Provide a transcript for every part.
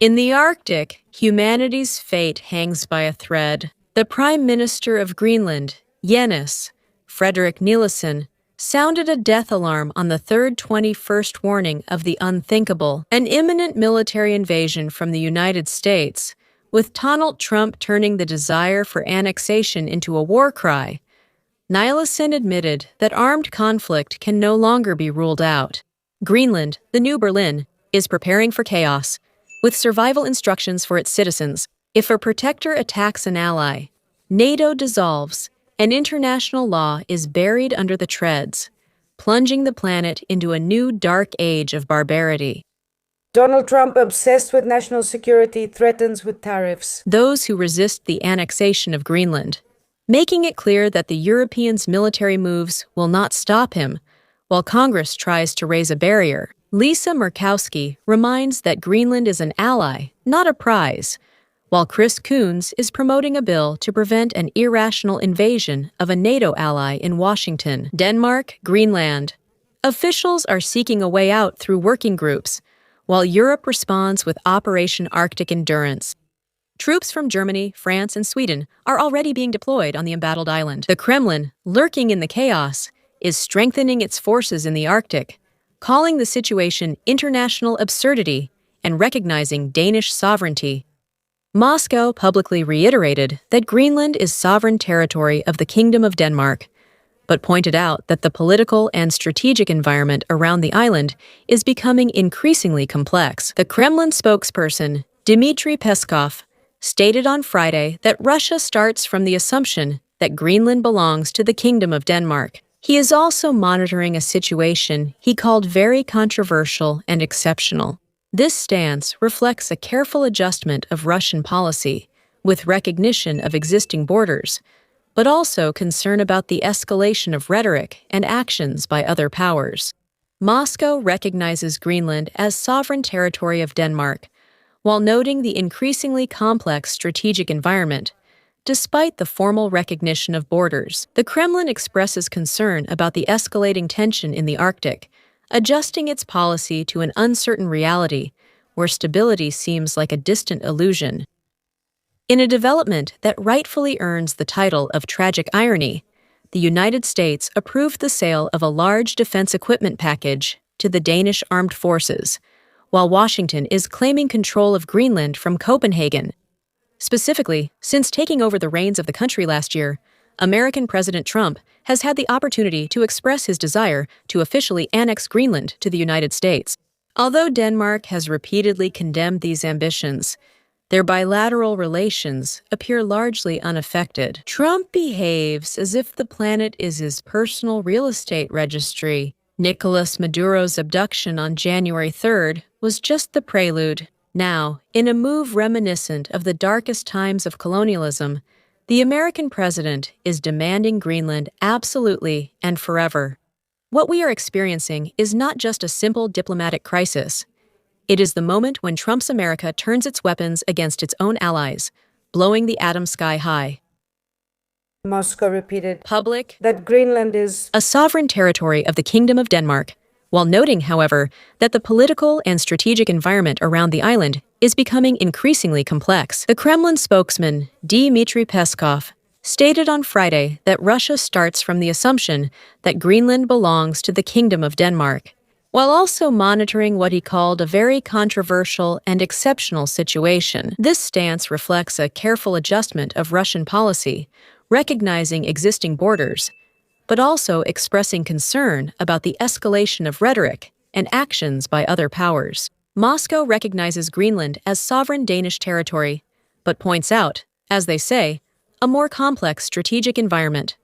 In the Arctic, humanity's fate hangs by a thread. The Prime Minister of Greenland, Jens Frederick Nielsen, sounded a death alarm on the third 21st warning of the unthinkable, an imminent military invasion from the United States, with Donald Trump turning the desire for annexation into a war cry. Nielsen admitted that armed conflict can no longer be ruled out. Greenland, the new Berlin, is preparing for chaos, with survival instructions for its citizens. If a protector attacks an ally, NATO dissolves, and international law is buried under the treads, plunging the planet into a new dark age of barbarity. Donald Trump, obsessed with national security, threatens with tariffs those who resist the annexation of Greenland, making it clear that the Europeans' military moves will not stop him, while Congress tries to raise a barrier. Lisa Murkowski reminds that Greenland is an ally, not a prize, while Chris Coons is promoting a bill to prevent an irrational invasion of a NATO ally in Washington. Denmark, Greenland. Officials are seeking a way out through working groups, while Europe responds with Operation Arctic Endurance. Troops from Germany, France, and Sweden are already being deployed on the embattled island. The Kremlin, lurking in the chaos, is strengthening its forces in the Arctic, calling the situation international absurdity and recognizing Danish sovereignty. Moscow publicly reiterated that Greenland is sovereign territory of the Kingdom of Denmark, but pointed out that the political and strategic environment around the island is becoming increasingly complex. The Kremlin spokesperson, Dmitry Peskov, stated on Friday that Russia starts from the assumption that Greenland belongs to the Kingdom of Denmark. He is also monitoring a situation he called very controversial and exceptional. This stance reflects a careful adjustment of Russian policy, with recognition of existing borders, but also concern about the escalation of rhetoric and actions by other powers. Moscow recognizes Greenland as sovereign territory of Denmark, while noting the increasingly complex strategic environment. Despite the formal recognition of borders, the Kremlin expresses concern about the escalating tension in the Arctic, adjusting its policy to an uncertain reality where stability seems like a distant illusion. In a development that rightfully earns the title of tragic irony, the United States approved the sale of a large defense equipment package to the Danish armed forces, while Washington is claiming control of Greenland from Copenhagen. Specifically, since taking over the reins of the country last year, American President Trump has had the opportunity to express his desire to officially annex Greenland to the United States. Although Denmark has repeatedly condemned these ambitions, their bilateral relations appear largely unaffected. Trump behaves as if the planet is his personal real estate registry. Nicolas Maduro's abduction on January 3rd was just the prelude. Now, in a move reminiscent of the darkest times of colonialism, the American president is demanding Greenland absolutely and forever. What we are experiencing is not just a simple diplomatic crisis. It is the moment when Trump's America turns its weapons against its own allies, blowing the atom sky high. Moscow repeated Public that Greenland is a sovereign territory of the Kingdom of Denmark, while noting, however, that the political and strategic environment around the island is becoming increasingly complex. The Kremlin spokesman, Dmitry Peskov, stated on Friday that Russia starts from the assumption that Greenland belongs to the Kingdom of Denmark, while also monitoring what he called a very controversial and exceptional situation. This stance reflects a careful adjustment of Russian policy, recognizing existing borders, but also expressing concern about the escalation of rhetoric and actions by other powers. Moscow recognizes Greenland as sovereign Danish territory, but points out, as they say, a more complex strategic environment.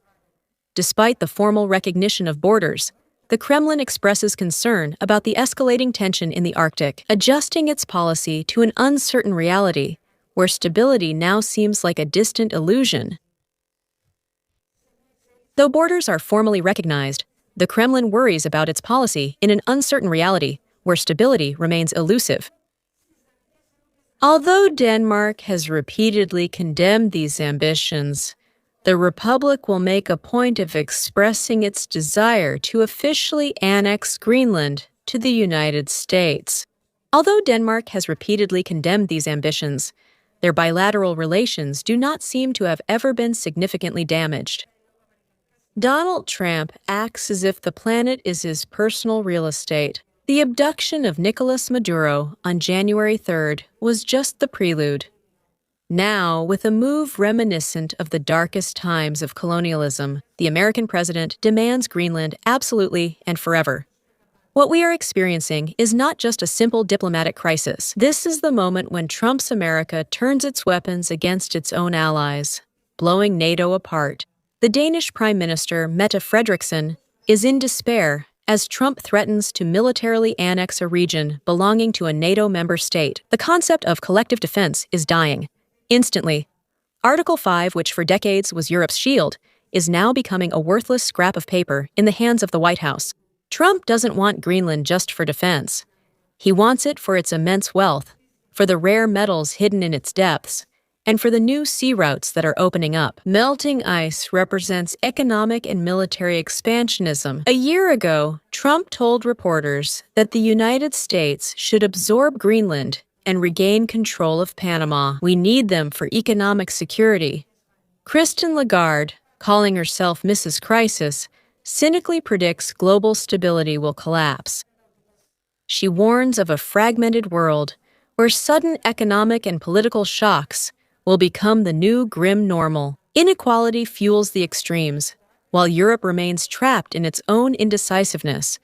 Despite the formal recognition of borders, the Kremlin expresses concern about the escalating tension in the Arctic, adjusting its policy to an uncertain reality where stability now seems like a distant illusion. Though borders are formally recognized, the Kremlin worries about its policy in an uncertain reality where stability remains elusive. Although Denmark has repeatedly condemned these ambitions, the Republic will make a point of expressing its desire to officially annex Greenland to the United States. Although Denmark has repeatedly condemned these ambitions, their bilateral relations do not seem to have ever been significantly damaged. Donald Trump acts as if the planet is his personal real estate. The abduction of Nicolas Maduro on January 3rd was just the prelude. Now, with a move reminiscent of the darkest times of colonialism, the American president demands Greenland absolutely and forever. What we are experiencing is not just a simple diplomatic crisis. This is the moment when Trump's America turns its weapons against its own allies, blowing NATO apart. The Danish Prime Minister, Mette Frederiksen, is in despair as Trump threatens to militarily annex a region belonging to a NATO member state. The concept of collective defense is dying. Instantly, Article 5, which for decades was Europe's shield, is now becoming a worthless scrap of paper in the hands of the White House. Trump doesn't want Greenland just for defense. He wants it for its immense wealth, for the rare metals hidden in its depths, and for the new sea routes that are opening up. Melting ice represents economic and military expansionism. A year ago, Trump told reporters that the United States should absorb Greenland and regain control of Panama. We need them for economic security. Christine Lagarde, calling herself Mrs. Crisis, cynically predicts global stability will collapse. She warns of a fragmented world where sudden economic and political shocks will become the new grim normal. Inequality fuels the extremes, while Europe remains trapped in its own indecisiveness,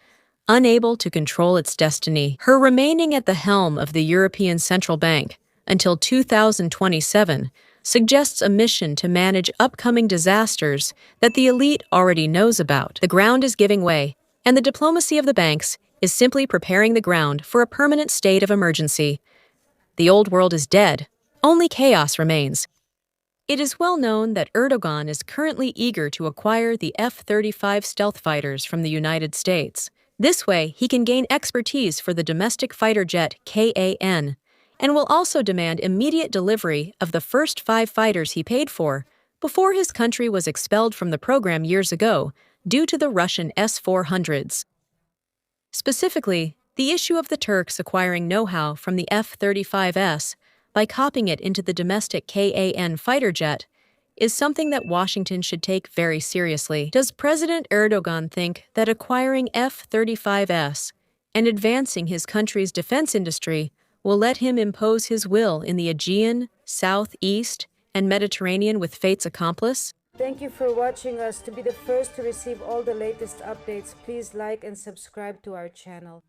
unable to control its destiny. Her remaining at the helm of the European Central Bank until 2027 suggests a mission to manage upcoming disasters that the elite already knows about. The ground is giving way, and the diplomacy of the banks is simply preparing the ground for a permanent state of emergency. The old world is dead. Only chaos remains. It is well known that Erdogan is currently eager to acquire the F-35 stealth fighters from the United States. This way, he can gain expertise for the domestic fighter jet KAN, and will also demand immediate delivery of the first 5 fighters he paid for before his country was expelled from the program years ago due to the Russian S-400s. Specifically, the issue of the Turks acquiring know-how from the F-35S by copying it into the domestic KAN fighter jet is something that Washington should take very seriously. Does President Erdogan think that acquiring F-35S and advancing his country's defense industry will let him impose his will in the Aegean, Southeast, and Mediterranean with fate's accomplice? Thank you for watching us. To be the first to receive all the latest updates, please like and subscribe to our channel.